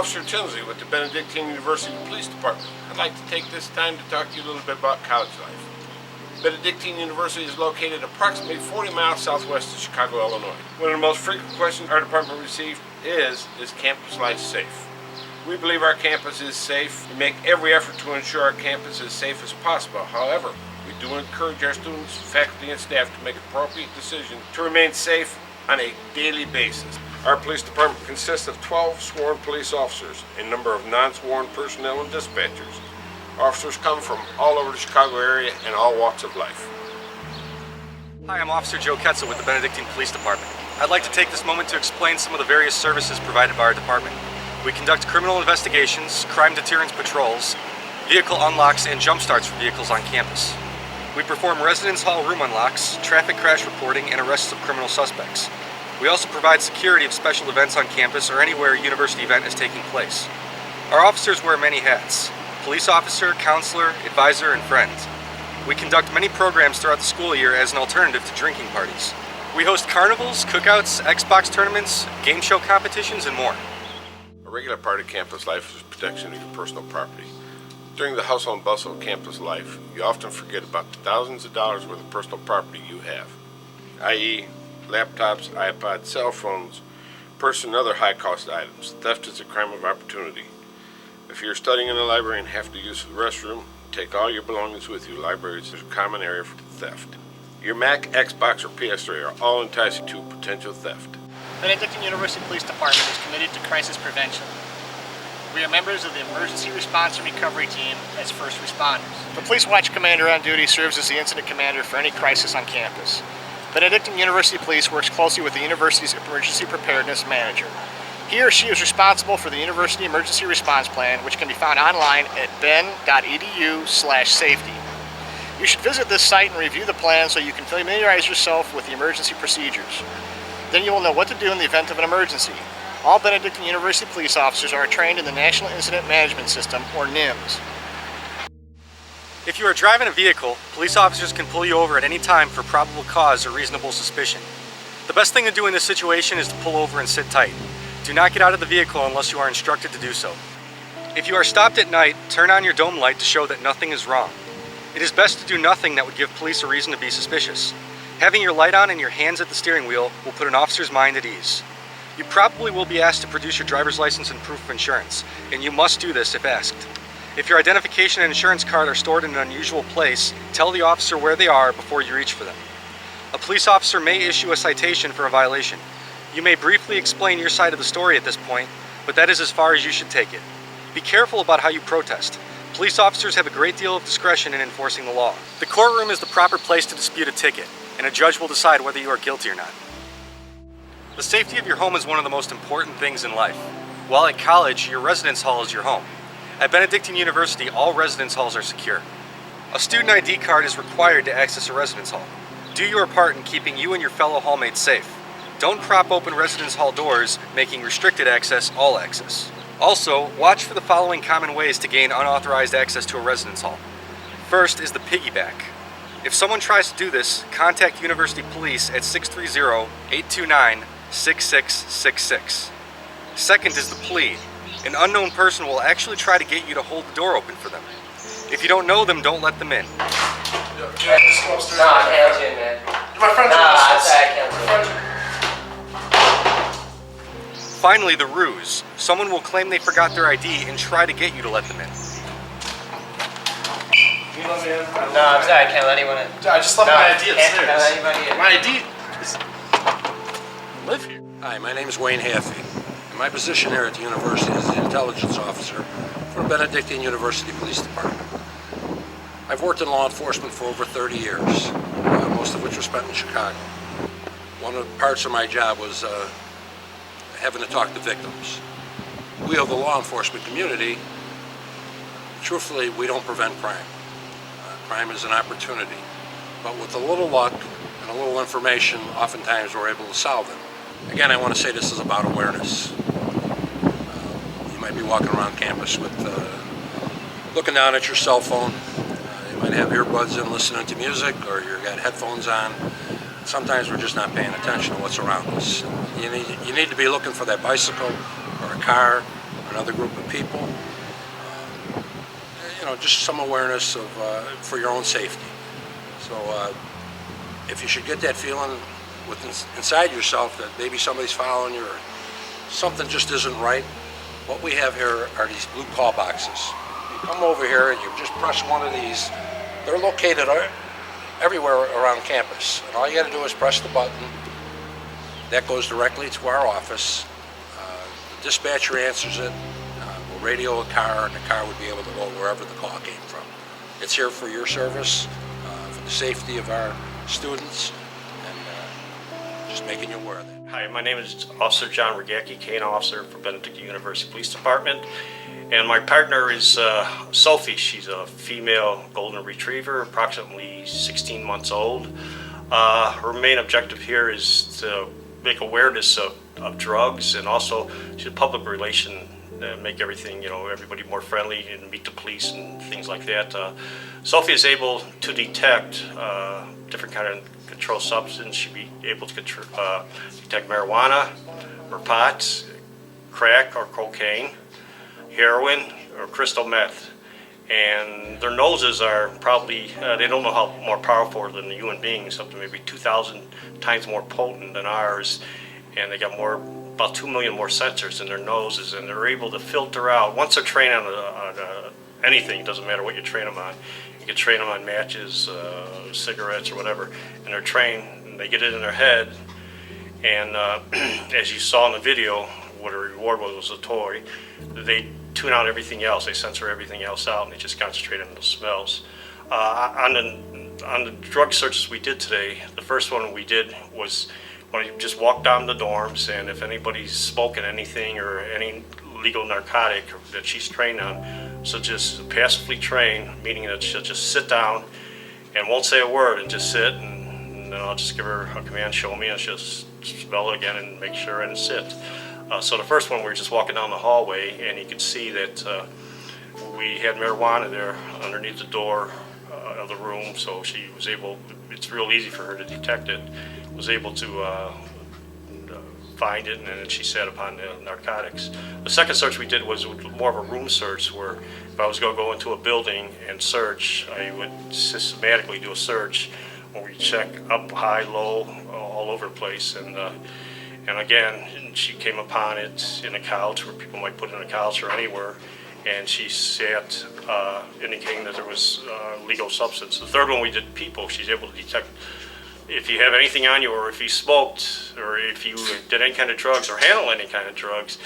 Officer Tinsley with the Benedictine University Police Department. I'd like to take this time to talk to you a little bit about college life. Benedictine University is located approximately 40 miles southwest of Chicago, Illinois. One of the most frequent questions our department receives is campus life safe? We believe our campus is safe. We make every effort to ensure our campus is as safe as possible. However, we do encourage our students, faculty, and staff to make appropriate decisions to remain safe on a daily basis. Our police department consists of 12 sworn police officers, a number of non-sworn personnel and dispatchers. Officers come from all over the Chicago area and all walks of life. Hi, I'm Officer Joe Ketzel with the Benedictine Police Department. I'd like to take this moment to explain some of the various services provided by our department. We conduct criminal investigations, crime deterrence patrols, vehicle unlocks, and jump starts for vehicles on campus. We perform residence hall room unlocks, traffic crash reporting, and arrests of criminal suspects. We also provide security of special events on campus or anywhere a university event is taking place. Our officers wear many hats: police officer, counselor, advisor, and friend. We conduct many programs throughout the school year as an alternative to drinking parties. We host carnivals, cookouts, Xbox tournaments, game show competitions, and more. A regular part of campus life is protection of your personal property. During the hustle and bustle of campus life, you often forget about the thousands of dollars worth of personal property you have, i.e., laptops, iPods, cell phones, purse, and other high-cost items. Theft is a crime of opportunity. If you're studying in a library and have to use the restroom, take all your belongings with you. Libraries are a common area for theft. Your Mac, Xbox, or PS3 are all enticing to potential theft. Benedictine University Police Department is committed to crisis prevention. We are members of the Emergency Response and Recovery Team as first responders. The Police Watch Commander on duty serves as the incident commander for any crisis on campus. Benedictine University Police works closely with the university's Emergency Preparedness Manager. He or she is responsible for the University Emergency Response Plan, which can be found online at ben.edu/safety. You should visit this site and review the plan so you can familiarize yourself with the emergency procedures. Then you will know what to do in the event of an emergency. All Benedictine University police officers are trained in the National Incident Management System, or NIMS. If you are driving a vehicle, police officers can pull you over at any time for probable cause or reasonable suspicion. The best thing to do in this situation is to pull over and sit tight. Do not get out of the vehicle unless you are instructed to do so. If you are stopped at night, turn on your dome light to show that nothing is wrong. It is best to do nothing that would give police a reason to be suspicious. Having your light on and your hands at the steering wheel will put an officer's mind at ease. You probably will be asked to produce your driver's license and proof of insurance, and you must do this if asked. If your identification and insurance card are stored in an unusual place, tell the officer where they are before you reach for them. A police officer may issue a citation for a violation. You may briefly explain your side of the story at this point, but that is as far as you should take it. Be careful about how you protest. Police officers have a great deal of discretion in enforcing the law. The courtroom is the proper place to dispute a ticket, and a judge will decide whether you are guilty or not. The safety of your home is one of the most important things in life. While at college, your residence hall is your home. At Benedictine University, all residence halls are secure. A student ID card is required to access a residence hall. Do your part in keeping you and your fellow hallmates safe. Don't prop open residence hall doors, making restricted access all access. Also, watch for the following common ways to gain unauthorized access to a residence hall. First is the piggyback. If someone tries to do this, contact University Police at 630-829-6666. Second is the plea. An unknown person will actually try to get you to hold the door open for them. If you don't know them, don't let them in. Nah, I can't do it, man. My friends I can't do it. Finally, the ruse. Someone will claim they forgot their ID and try to get you to let them in. No, I'm sorry, I can't let anyone in. I just left my ID Can't let upstairs. anybody in. My ID is... live here. Hi, my name is Wayne Haffey, and my position here at the university is the intelligence officer for Benedictine University Police Department. I've worked in law enforcement for over 30 years, most of which were spent in Chicago. One of the parts of my job was having to talk to victims. We of the law enforcement community, truthfully, we don't prevent crime. Crime is an opportunity, but with a little luck and a little information, oftentimes we're able to solve them. Again, I want to say this is about awareness. You might be walking around campus with, looking down at your cell phone. You might have earbuds in listening to music, or you've got headphones on. Sometimes we're just not paying attention to what's around us. You need to be looking for that bicycle or a car another group of people. You know, just some awareness of for your own safety. So if you should get that feeling inside yourself that maybe somebody's following you or something just isn't right, what we have here are these blue call boxes. You come over here and you just press one of these. They're located everywhere around campus. And all you got to do is press the button. That goes directly to our office. The dispatcher answers it. We'll radio a car, and the car would be able to go wherever the call came from. It's here for your service, for the safety of our students, and just making you aware of that. Hi, my name is Officer John Rogacki, Cane Officer for Benedictine University Police Department. And my partner is Sophie. She's a female golden retriever, approximately 16 months old. Her main objective here is to make awareness of drugs, and also she's a public relation, make everything, everybody more friendly and meet the police and things like that. Sophie is able to detect different kind of controlled substance. She'd be able to detect marijuana or pot, crack or cocaine, heroin or crystal meth. And their noses are probably, they don't know how more powerful than the human beings, up to maybe 2,000 times more potent than ours. And they got about 2 million more sensors in their noses, and they're able to filter out. Once they're trained on anything, it doesn't matter what you train them on. You can train them on matches, cigarettes, or whatever, and they're trained, and they get it in their head. And as you saw in the video, what a reward was a toy. They tune out everything else. They censor everything else out, and they just concentrate on the smells. On the drug searches we did today, the first one we did was when you just walk down the dorms, and if anybody's smoking anything or any legal narcotic that she's trained on, so just passively trained, meaning that she'll just sit down and won't say a word and just sit, and then I'll just give her a command, show me, and she'll smell it again and make sure and sit. So the first one, we were just walking down the hallway, and you could see that we had marijuana there underneath the door of the room, so she was able, it's real easy for her to detect it, was able to find it, and then she sat upon the narcotics. The second search we did was more of a room search, where if I was going to go into a building and search, I would systematically do a search where we check up, high, low, all over the place. And again, she came upon it in a couch, where people might put it in a couch or anywhere, and she sat, indicating that there was legal substance. The third one we did people. She's able to detect if you have anything on you, or if you smoked, or if you did any kind of drugs or handle any kind of drugs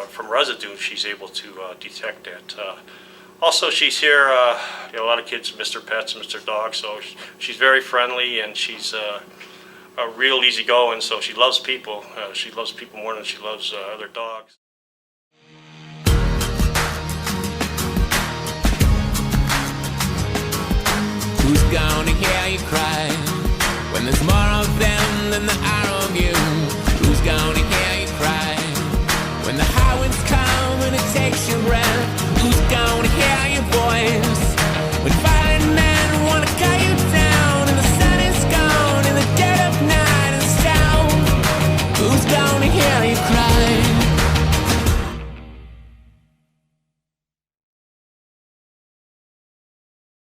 from residue, she's able to detect that. Also, she's here, a lot of kids miss their pets, miss their dogs, so she's very friendly, and she's a real easygoing, so she loves people. She loves people more than she loves other dogs. Who's gonna hear you cry when there's more of them than there are of you? Who's gonna hear you cry when the high winds come and it takes your breath? Who's gonna